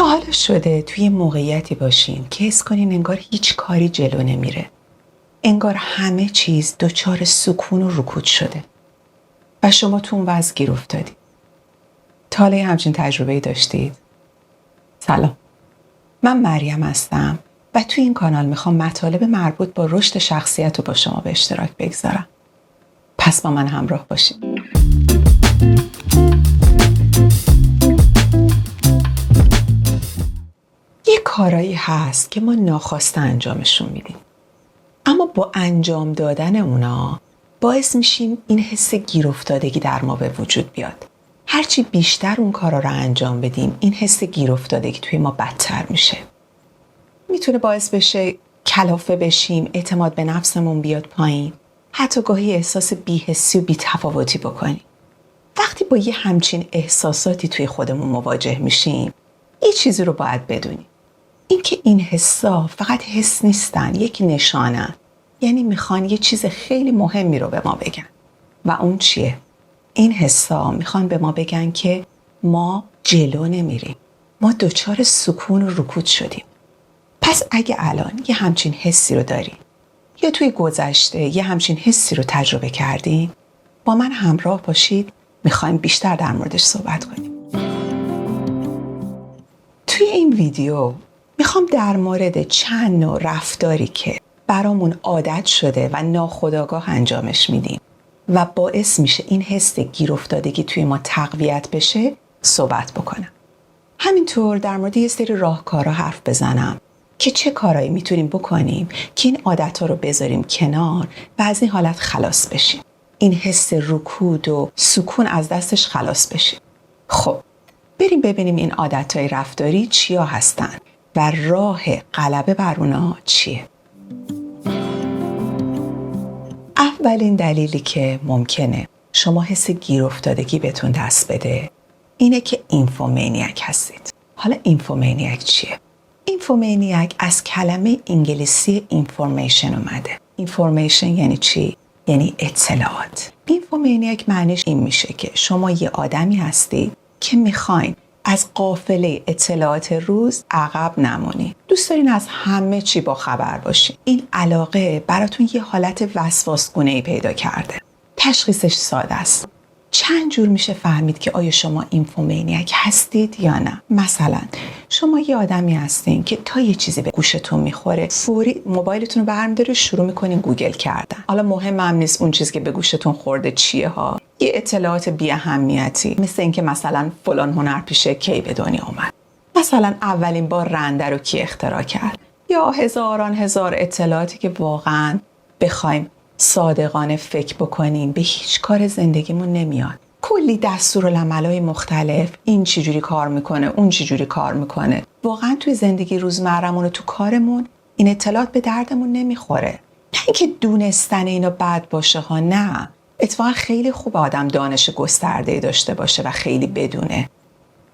حالا شده توی موقعیتی باشین که حس کنین انگار هیچ کاری جلو نمیره. انگار همه چیز دچار سکون و رکود شده و شما تو اون وضع گیر افتادید. تا حالا همچین تجربه‌ای داشتید؟ سلام، من مریم هستم و توی این کانال میخوام مطالب مربوط با رشد شخصیت رو با شما به اشتراک بگذارم. پس با من همراه باشید. یه کارایی هست که ما ناخواسته انجامشون میدیم، اما با انجام دادن اونا باعث میشیم این حس گیر افتادگی در ما به وجود بیاد. هرچی بیشتر اون کارا رو انجام بدیم، این حس گیر افتادگی توی ما بدتر میشه. میتونه باعث بشه کلافه بشیم، اعتماد به نفسمون بیاد پایین، حتی گاهی احساس بی‌حسی و بی‌تفاوتی بکنیم. وقتی با یه همچین احساساتی توی خودمون مواجه میشیم، یه چیزی رو باید بدونیم. اینکه این حسا فقط حس نیستن، یک نشانه. یعنی میخوان یه چیز خیلی مهمی رو به ما بگن. و اون چیه؟ این حسا میخوان به ما بگن که ما جلو نمیریم. ما دچار سکون و رکود شدیم. پس اگه الان یه همچین حسی رو دارین یا توی گذشته یه همچین حسی رو تجربه کردین، با من همراه باشید، میخوایم بیشتر در موردش صحبت کنیم. توی این ویدیو میخوام در مورد چند نوع رفتاری که برامون عادت شده و ناخودآگاه انجامش میدیم و باعث میشه این حس گیر افتادگی توی ما تقویت بشه صحبت بکنم. همینطور در مورد یه سری راهکارها حرف بزنم که چه کارهایی میتونیم بکنیم که این عادتها رو بذاریم کنار و از این حالت خلاص بشیم. این حس رکود و سکون از دستش خلاص بشیم. خب بریم ببینیم این عادتهای رفتاری چیا هستن و راه غلبه بر اونا چیه. اولین دلیلی که ممکنه شما حس گیر افتادگی بهتون دست بده اینه که اینفومانیاک هستید. حالا اینفومانیاک چیه؟ اینفومانیاک از کلمه انگلیسی اینفورمیشن اومده. اینفورمیشن یعنی چی؟ یعنی اطلاعات. اینفومانیاک معنیش این میشه که شما یه آدمی هستید که میخواین از قافله اطلاعات روز عقب نمونید. دوست دارین از همه چی با خبر باشین. این علاقه براتون یه حالت وسواسگونه‌ای پیدا کرده. تشخیصش ساده است. چند جور میشه فهمید که آیا شما اینفومانیاک هستید یا نه. مثلا شما یه آدمی هستین که تا یه چیزی به گوشتون میخوره فوری موبایلتون رو برمی‌دارین شروع میکنین گوگل کردن. حالا مهم هم نیست اون چیزی که به گوشتون خورده چیه ها. یه اطلاعات بی اهمیتی، مثل اینکه مثلا فلان هنرپیشه کی به دنیا اومد، مثلا اولین بار رنده رو کی اختراع کرد، یا هزار اطلاعاتی که واقعا بخوایم صادقانه فکر بکنیم به هیچ کار زندگیمون نمیاد. کلی دستورالعمل‌های مختلف، این چجوری کار میکنه، اون چجوری کار میکنه. واقعا توی زندگی روزمرمون و تو کارمون این اطلاعات به دردمون نمیخوره. نه اینکه دونستن اینا بد باشه ها، نه. اتفاقا خیلی خوب آدم دانش گسترده‌ای داشته باشه و خیلی بدونه.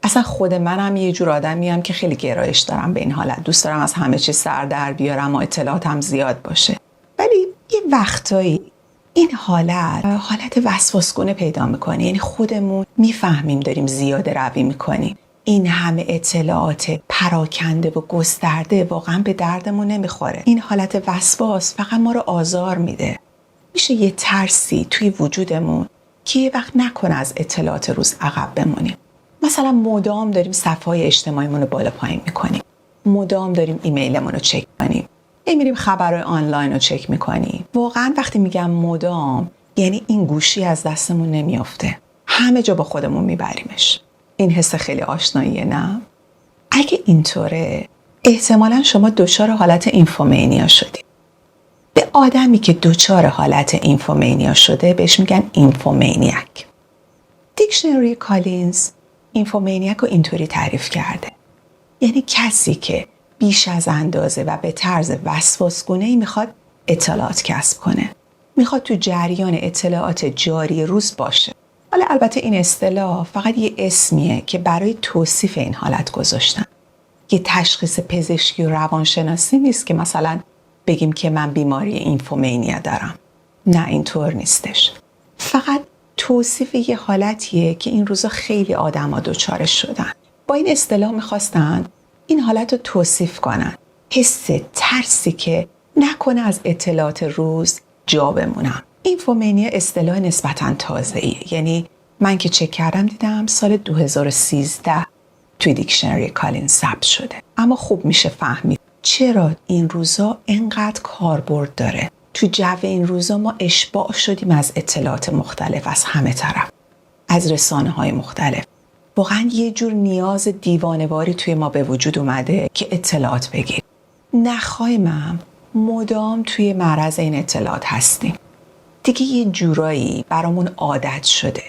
اصلا خود منم یه جور آدمیم که خیلی گرایش دارم به این حالت. دوست دارم از همه چیز سر در بیارم و اطلاعاتم زیاد باشه. ولی یه وقتایی این حالت وسواسگونه پیدا میکنه. یعنی خودمون میفهمیم داریم زیاده روی میکنیم. این همه اطلاعات پراکنده و گسترده واقعا به دردمون نمیخوره. این حالت وسواس فقط ما رو آزار میده. میشه یه ترسی توی وجودمون که یه وقت نکنه از اطلاعات روز عقب بمونیم. مثلا مدام داریم صفحه‌های اجتماعیمون رو بالا پایین میکنیم. مدام داریم ایمیلمون رو چک کنیم. میریم خبرهای آنلاین رو چک میکنیم. واقعا وقتی میگم مدام، یعنی این گوشی از دستمون نمیافته. همه جا با خودمون میبریمش. این حس خیلی آشناییه، نه؟ اگه اینطوره، احتمالاً شما دچار حالت اینفومانیا شدید. به آدمی که دچار حالت اینفومانیا شده بهش میگن اینفومانیاک. دیکشنری کالینز اینفومانیاک رو اینطوری تعریف کرده. یعنی کسی که بیش از اندازه و به طرز وسواسگونه‌ای میخواد اطلاعات کسب کنه. میخواد تو جریان اطلاعات جاری روز باشه. حالا البته این اصطلاح فقط یه اسمیه که برای توصیف این حالت گذاشتن. یه تشخیص پزشکی و روانشناسی نیست که مثلا بگیم که من بیماری اینفومانیا دارم. نه، اینطور نیستش. فقط توصیف یه حالتیه که این روزا خیلی آدما دچارش شدن. با این اصطلاح میخواستن این حالت رو توصیف کنن. حس ترسی که نکنه از اطلاعات روز جا بمونم. اینفومنیا اصطلاح نسبتاً تازه‌ایه. یعنی من که چک کردم دیدم سال 2013 توی دیکشنری کالین ثبت شده. اما خوب میشه فهمید چرا این روزا اینقدر کاربرد داره. تو جو این روزا ما اشباع شدیم از اطلاعات مختلف از همه طرف، از رسانه‌های مختلف. واقعا یه جور نیاز دیوانه‌واری توی ما به وجود اومده که اطلاعات بگیریم. نخواهیم مدام توی معرض این اطلاعات هستیم. دیگه یه جورایی برامون عادت شده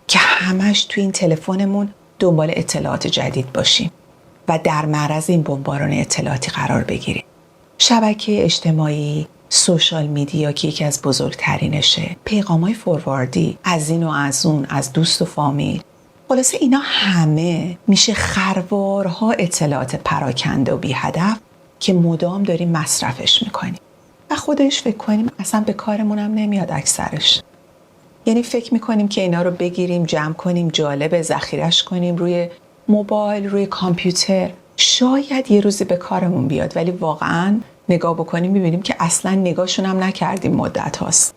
که همش توی این تلفنمون دنبال اطلاعات جدید باشیم و در معرض این بمباران اطلاعاتی قرار بگیریم. شبکه اجتماعی، سوشال میدیا که یکی از بزرگترینشه، پیغام‌های فورواردی از این و از اون، از دوست و فامیل. خلاصه اینا همه میشه خروارها اطلاعات پراکنده و بی هدف که مدام داریم مصرفش میکنیم و خودش فکر کنیم اصلا به کارمونم نمیاد اکثرش. یعنی فکر میکنیم که اینا رو بگیریم، جمع کنیم، جالب ذخیرش کنیم روی موبایل، روی کامپیوتر، شاید یه روزی به کارمون بیاد، ولی واقعا نگاه بکنیم میبینیم که اصلا نگاهشون هم نکردیم مدت هاست.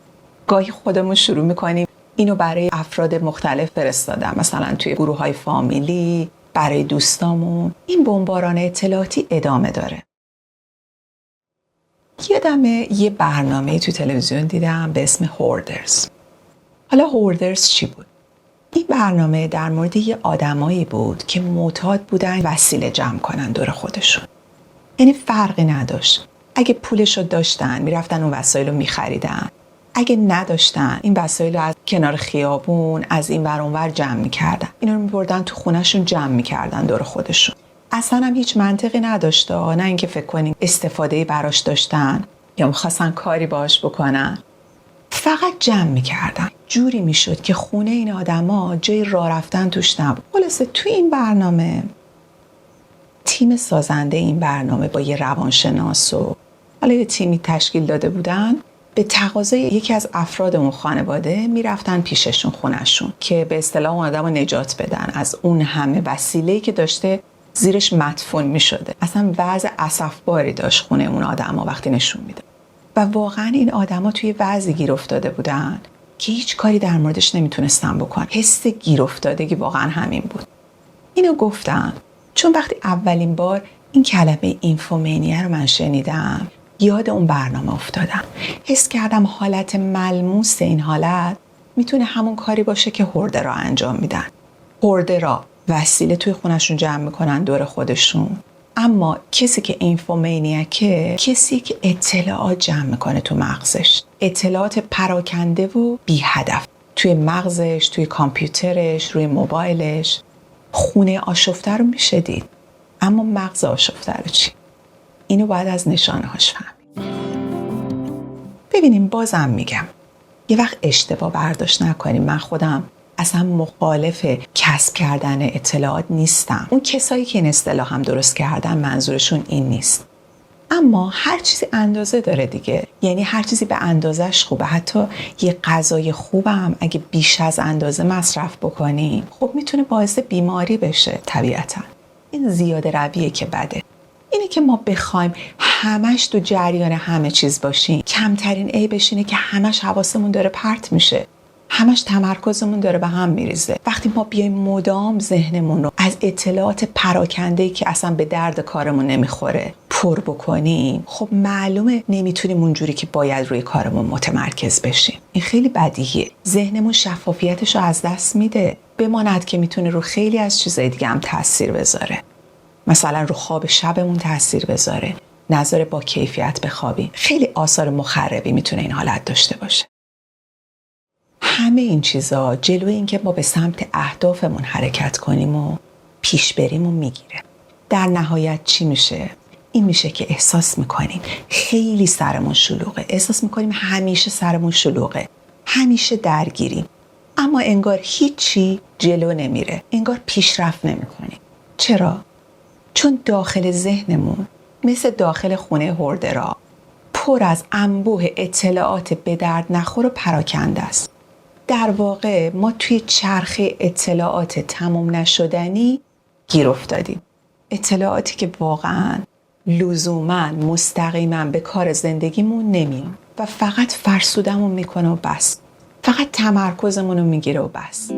گاهی خودمون شروع میکنیم اینو برای افراد مختلف فرستادم، مثلا توی گروه‌های فامیلی، برای دوستامون. این بمباران اطلاعاتی ادامه داره. یادمه یه برنامه تو تلویزیون دیدم به اسم هوردرز. حالا هوردرز چی بود؟ این برنامه در مورد یه آدمایی بود که معتاد بودن وسیله جمع کنن دور خودشون. یعنی فرقی نداشت. اگه پولشو داشتن میرفتن اون وسایل رو میخریدن. اگه نداشتن این وسایل رو از کنار خیابون از این ور اون ور جمع میکردن. اینا رو میبردن تو خونهشون جمع میکردن دور خودشون. اصلا هم هیچ منطقی نداشته. نه اینکه فکر کنیم استفادهی براش داشتن یا میخواستن کاری باش بکنن. فقط جمع میکردن. جوری میشد که خونه این آدما جای راه رفتن توش نبود. خلاصه توی این برنامه تیم سازنده این برنامه با یه روانشناس و حالا یه تیمی تشکیل داده بودن، به تقاضای یکی از افراد اون خانواده میرفتن پیششون خونهشون که به اصطلاح اون آدمو نجات بدن از اون همه وسیله‌ای که داشته زیرش مدفون میشده. اصلا وضع اسفباری داشت خونه اون آدما وقتی نشون میده. و واقعا این آدما توی وضعی گیر افتاده بودن که هیچ کاری در موردش نمیتونستن بکنن. حس گیر افتادگی واقعا همین بود. اینو گفتم چون وقتی اولین بار این کلمه اینفومنیا رو من شنیدم یاد اون برنامه افتادم. حس کردم حالت ملموس این حالت میتونه همون کاری باشه که هوردرها انجام میدن. هوردرها وسیله توی خونشون جمع میکنن دور خودشون، اما کسی که اینفومنیاکه کسی که اطلاعات جمع میکنه تو مغزش، اطلاعات پراکنده و بی هدف توی مغزش، توی کامپیوترش، روی موبایلش. خونه آشفته رو میشه دید، اما مغز آشفته رو چی؟ اینو باید از نشانه‌هاش فهمید. ببینیم بازم میگم یه وقت اشتباه برداشت نکنیم. من خودم اصلا مخالف کسب کردن اطلاعات نیستم. اون کسایی که این اصطلاح هم درست کردن منظورشون این نیست. اما هر چیزی اندازه داره دیگه. یعنی هر چیزی به اندازش خوبه. حتی یه غذای خوبم اگه بیش از اندازه مصرف بکنیم خب میتونه باعث بیماری بشه طبیعتا. این زیاده رویه که بده. اینه که ما بخوایم همش تو جریان همه چیز باشیم. کمترین عیبش اینه که همش حواسمون داره پرت میشه. همش تمرکزمون داره به هم میریزه. وقتی ما بیایم مدام ذهنمون رو از اطلاعات پراکنده‌ای که اصلا به درد کارمون نمیخوره پر بکنیم، خب معلومه نمیتونیم اونجوری که باید روی کارمون متمرکز بشیم. این خیلی بدیهیه. ذهنمون شفافیتش رو از دست میده. بماند که میتونه رو خیلی از چیزای دیگه هم تاثیر بذاره. مثلا رو خواب شبمون تاثیر بذاره. نذاره با کیفیت بخوابیم. خیلی آثار مخربی میتونه این حالت داشته باشه. همه این چیزا جلوی این که ما به سمت اهدافمون حرکت کنیم و پیش بریم و میگیره. در نهایت چی میشه؟ این میشه که احساس میکنیم خیلی سرمون شلوغه. احساس میکنیم همیشه سرمون شلوغه. همیشه درگیریم. اما انگار هیچی جلو نمیره. انگار پیشرفت نمیکنیم. چرا؟ چون داخل ذهنمون مثل داخل خونه هوردرها پر از انبوه اطلاعات به درد نخور و پراکنده است. در واقع ما توی چرخه اطلاعات تمام نشدنی گیر افتادیم. اطلاعاتی که واقعا لزوما مستقیما به کار زندگیمون نمیان و فقط فرسودمون میکنه و بس، فقط تمرکزمون رو میگیره و بس.